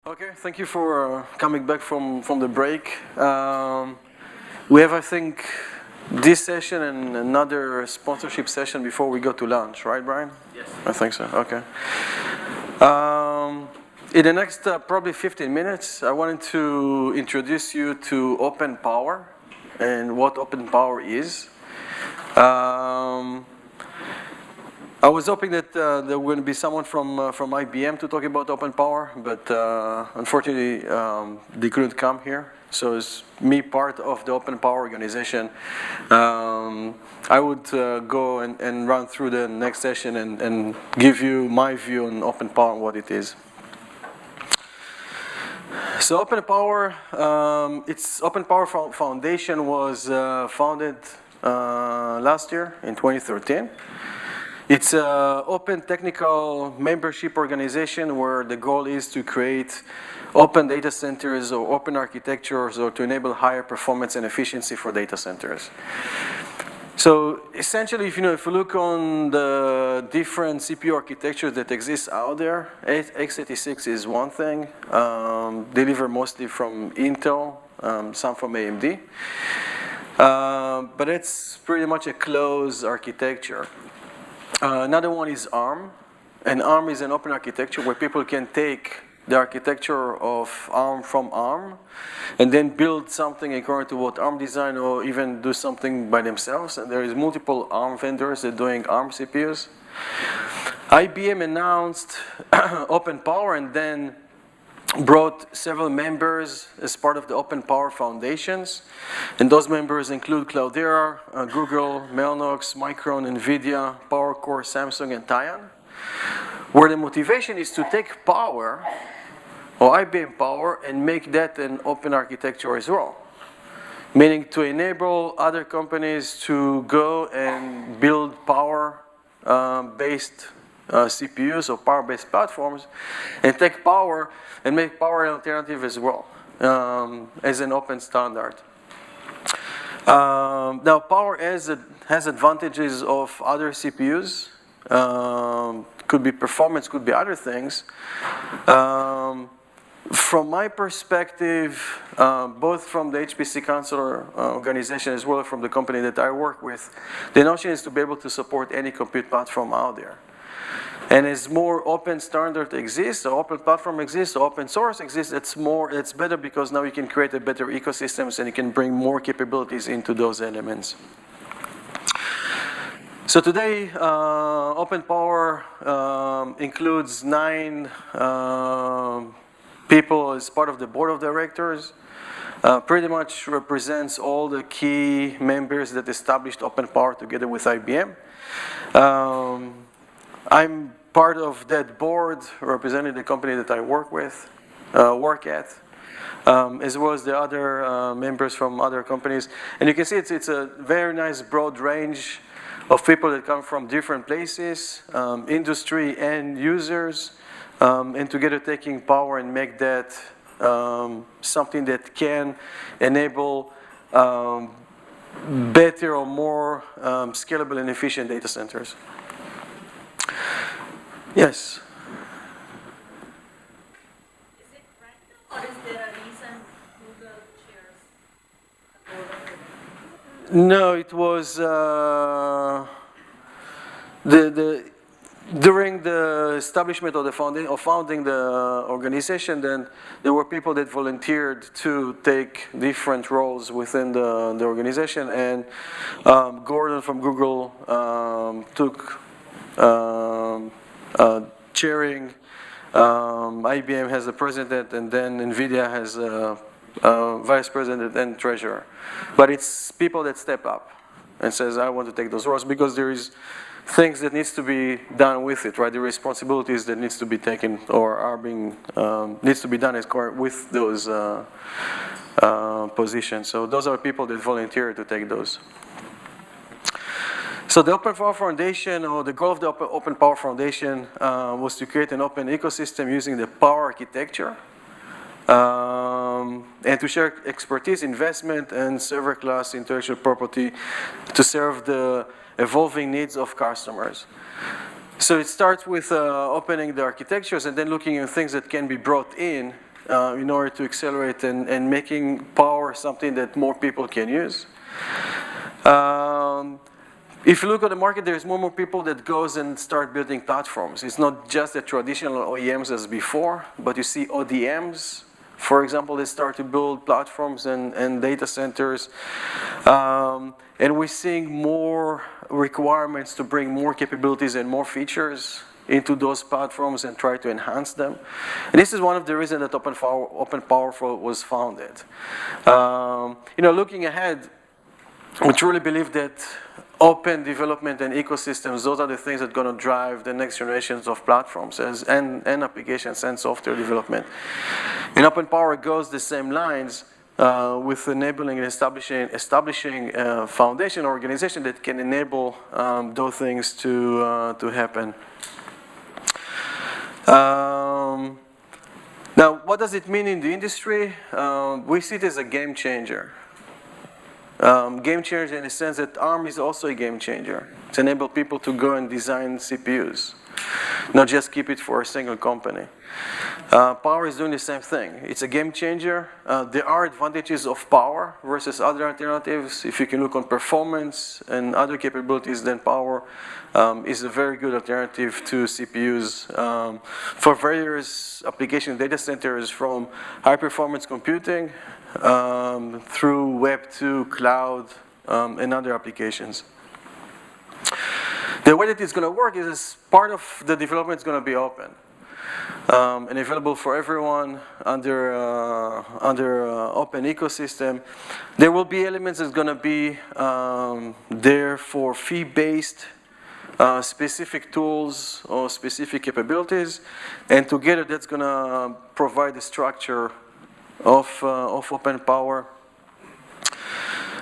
Okay, thank you for coming back from the break. We have, I think, this session and another sponsorship session before we go to lunch, right, Brian? Yes. I think so, okay. In the next probably 15 minutes, I wanted to introduce you to OpenPower and what OpenPower is. I was hoping that there would be someone from IBM to talk about OpenPower, but unfortunately they couldn't come here. So it's me, part of the OpenPower organization. I would go and run through the next session and give you my view on OpenPower and what it is. So OpenPower, OpenPower Foundation was founded last year in 2013. It's an open technical membership organization where the goal is to create open data centers or open architectures or to enable higher performance and efficiency for data centers. So essentially, if you look on the different CPU architectures that exist out there, x86 is one thing, delivered mostly from Intel, some from AMD. But it's pretty much a closed architecture. Another one is ARM, and ARM is an open architecture where people can take the architecture of ARM from ARM and then build something according to what ARM designed or even do something by themselves. And there is multiple ARM vendors that are doing ARM CPUs. IBM announced OpenPower and then brought several members as part of the OpenPower Foundations. And those members include Cloudera, Google, Mellanox, Micron, NVIDIA, PowerCore, Samsung, and Tyan, where the motivation is to take Power, or IBM Power, and make that an open architecture as well. Meaning to enable other companies to go and build Power-based CPUs or Power-based platforms and take Power and make Power an alternative as well, as an open standard. Now, Power has advantages of other CPUs. Could be performance, could be other things. From my perspective, both from the HPC Council organization as well as from the company that I work with, the notion is to be able to support any compute platform out there. And as more open standard exists, or open platform exists, or open source exists, it's better because now you can create a better ecosystems and you can bring more capabilities into those elements. So today, OpenPower includes 9 people as part of the board of directors. Pretty much represents all the key members that established OpenPower together with IBM. I'm part of that board, representing the company that I work at, as well as the other members from other companies. And you can see it's a very nice broad range of people that come from different places, industry and users, and together taking Power and make that something that can enable better or more scalable and efficient data centers. Yes? Is it random or is there a reason Google chairs? No, it was during the establishment of the founding the organization, then there were people that volunteered to take different roles within the organization, and Gordon from Google took chairing, IBM has a president, and then NVIDIA has a vice president and treasurer. But it's people that step up and says, I want to take those roles, because there is things that needs to be done with it, right? The responsibilities that needs to be taken or are being, needs to be done with those positions. So those are people that volunteer to take those. So the OpenPower Foundation, or the goal of the OpenPower Foundation, was to create an open ecosystem using the Power architecture, and to share expertise, investment, and server class intellectual property to serve the evolving needs of customers. So it starts with opening the architectures and then looking at things that can be brought in in order to accelerate and making power something that more people can use. If you look at the market, there's more and more people that goes and start building platforms. It's not just the traditional OEMs as before, but you see ODMs, for example, they start to build platforms and data centers. And we're seeing more requirements to bring more capabilities and more features into those platforms and try to enhance them. And this is one of the reasons that OpenPOWER was founded. Looking ahead, we truly believe that open development and ecosystems, those are the things that are going to drive the next generations of platforms and applications and software development. And OpenPOWER goes the same lines with enabling and establishing a foundation organization that can enable those things to happen. Now, what does it mean in the industry? We see it as a game changer. Game changer in the sense that ARM is also a game changer. It's enable people to go and design CPUs, not just keep it for a single company. Power is doing the same thing. It's a game changer. There are advantages of power versus other alternatives. If you can look on performance and other capabilities, then power is a very good alternative to CPUs for various application data centers, from high performance computing through Web 2, cloud, and other applications. The way that it's going to work is part of the development is going to be open and available for everyone under open ecosystem. There will be elements that's going to be there for fee-based specific tools or specific capabilities, and together that's going to provide the structure of OpenPOWER.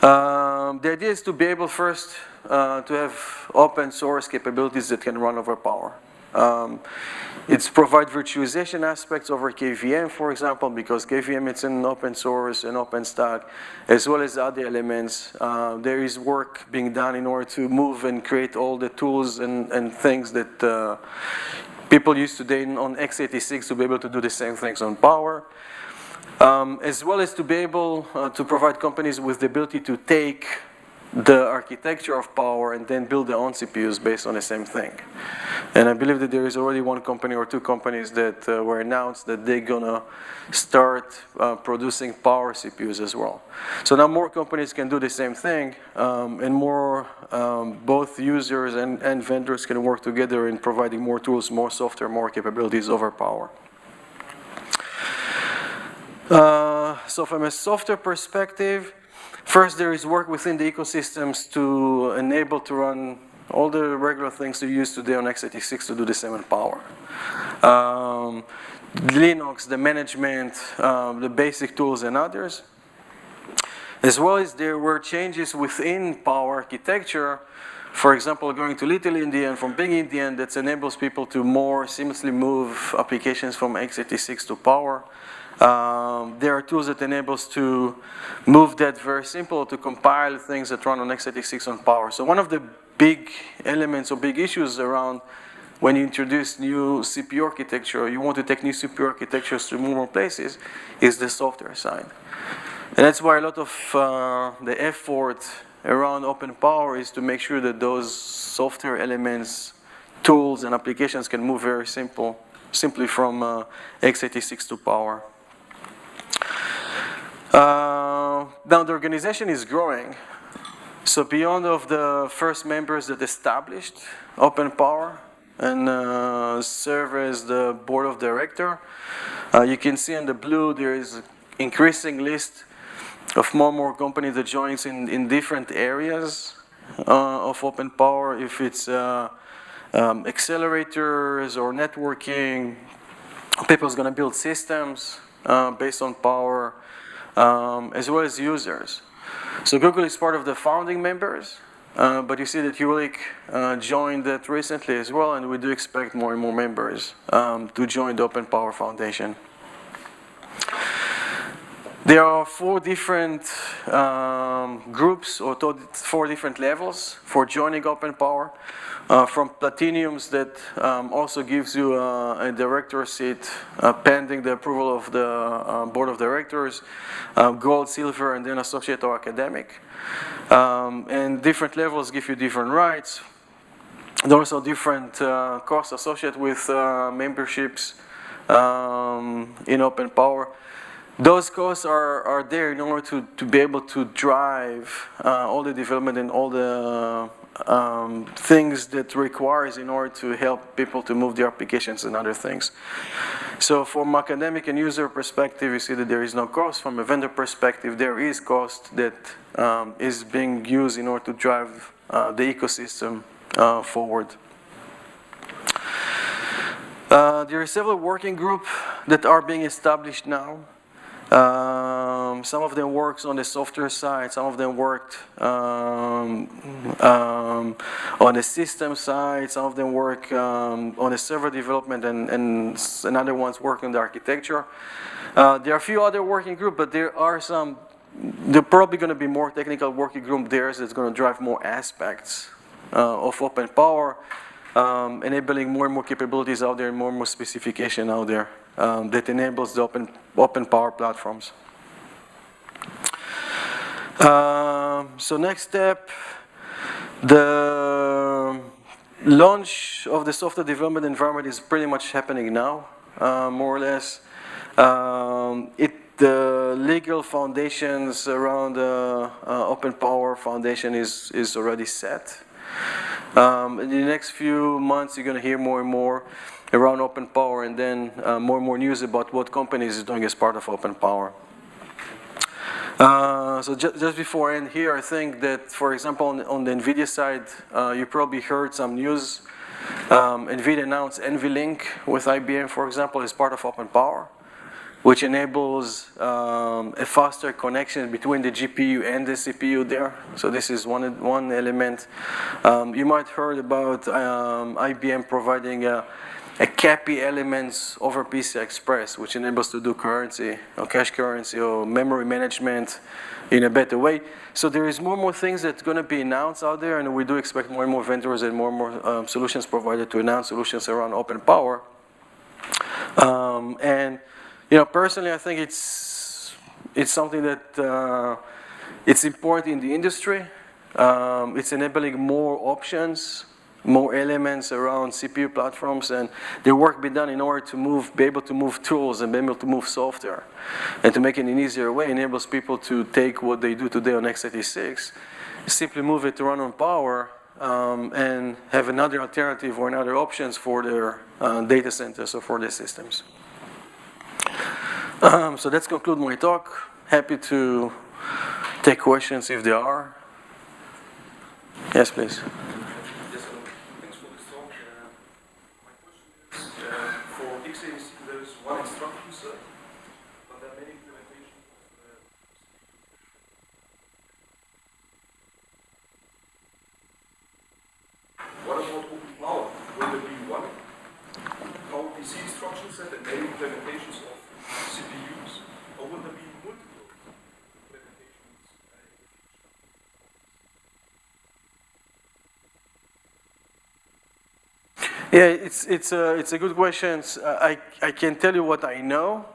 The idea is to be able first to have open source capabilities that can run over Power. It's provide virtualization aspects over KVM, for example, because KVM it's an open source and open stack, as well as other elements. There is work being done in order to move and create all the tools and things that people use today on x86 to be able to do the same things on Power. As well as to be able to provide companies with the ability to take the architecture of Power and then build their own CPUs based on the same thing. And I believe that there is already one company or two companies that were announced that they're gonna start producing Power CPUs as well. So now more companies can do the same thing, and more both users and vendors can work together in providing more tools, more software, more capabilities over Power. So from a software perspective, first there is work within the ecosystems to enable to run all the regular things you use today on x86 to do the same on Power. Linux, the management, the basic tools and others. As well as there were changes within Power architecture, for example, going to Little India and from Big India, that enables people to more seamlessly move applications from x86 to Power. There are tools that enables to move that very simple to compile things that run on x86 on Power. So one of the big elements or big issues around when you introduce new CPU architecture, you want to take new CPU architectures to more places, is the software side. And that's why a lot of the effort around OpenPOWER is to make sure that those software elements, tools, and applications can move very simply from x86 to Power. Now the organization is growing. So beyond of the first members that established OpenPOWER and serve as the board of director, you can see in the blue there is an increasing list of more and more companies that joins in different areas of OpenPOWER. If it's accelerators or networking, people's going to build systems based on Power, as well as users. So Google is part of the founding members, but you see that Ulick joined that recently as well, and we do expect more and more members to join the OpenPOWER Foundation. There are 4 different groups or 4 different levels for joining OpenPOWER. From platinums that also gives you a director seat pending the approval of the board of directors, gold, silver, and then associate or academic. And different levels give you different rights. There are also different costs associated with memberships in OpenPOWER. Those costs are there in order to be able to drive all the development and all the things that requires in order to help people to move their applications and other things. So from academic and user perspective, you see that there is no cost. From a vendor perspective, there is cost that is being used in order to drive the ecosystem forward. There are several working groups that are being established now. Some of them works on the software side, some of them worked on the system side, some of them work on the server development, and other ones work on the architecture. There are a few other working groups, but there are some, there are probably going to be more technical working group there that's going to drive more aspects of OpenPOWER, enabling more and more capabilities out there and more specification out there that enables the OpenPOWER platforms. So next step, the launch of the software development environment is pretty much happening now, more or less. The legal foundations around the OpenPOWER Foundation is already set. In the next few months, you're going to hear more and more around OpenPOWER, and then more and more news about what companies is doing as part of OpenPOWER. So just before I end here, I think that, for example, on the NVIDIA side, you probably heard some news. NVIDIA announced NVLink with IBM, for example, as part of OpenPOWER, which enables a faster connection between the GPU and the CPU there. So this is one element. You might have heard about IBM providing a CAPI elements over PCI Express, which enables to do currency or cache currency or memory management in a better way. So there is more and more things that's going to be announced out there, and we do expect more and more vendors and more solutions provided to announce solutions around OpenPOWER. And you know, personally, I think it's something that it's important in the industry. It's enabling more options, more elements around CPU platforms, and the work be done in order to be able to move tools and be able to move software. And to make it an easier way, enables people to take what they do today on x86, simply move it to run on Power, and have another alternative or another options for their data centers or for their systems. So let's conclude my talk. Happy to take questions if there are. Yes, please. Thanks for this talk. My question is, for x86 there is one instruction set, but there are many implementations of what about OpenPOWER? Will there be one PowerPC instruction set and many implementations of CPUs, or will there be multiple implementations? Yeah, it's a good question. I can tell you what I know,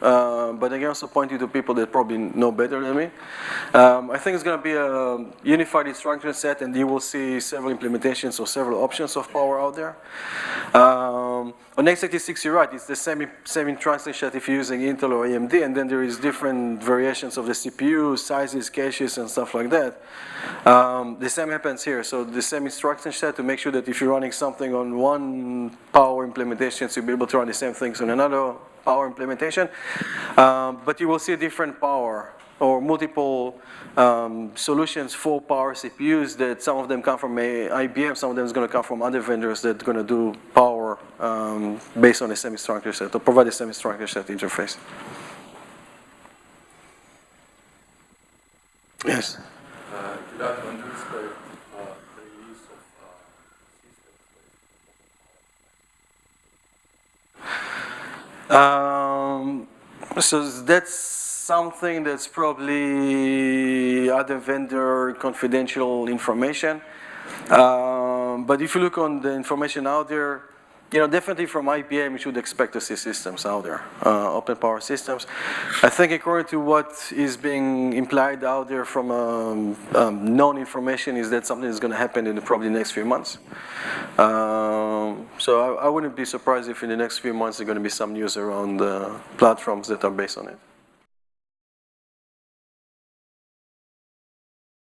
but I can also point you to people that probably know better than me. I think it's going to be a unified instruction set, and you will see several implementations or several options of Power out there. On x86, you're right, it's the same instruction set if you're using Intel or AMD, and then there is different variations of the CPU, sizes, caches, and stuff like that. The same happens here, so the same instruction set to make sure that if you're running something on one Power implementation, so you'll be able to run the same things on another Power implementation. But you will see different Power or multiple solutions for Power CPUs that some of them come from IBM, some of them is going to come from other vendors that are going to do Power based on the same instruction set or provide the same instruction set interface. Yes? Gilad, when do you expect the release of systems? So that's something that's probably other vendor confidential information. But if you look on the information out there, definitely from IBM, you should expect to see systems out there, open power systems. I think according to what is being implied out there from known information is that something is going to happen in the probably next few months. So I wouldn't be surprised if in the next few months there's going to be some news around platforms that are based on it.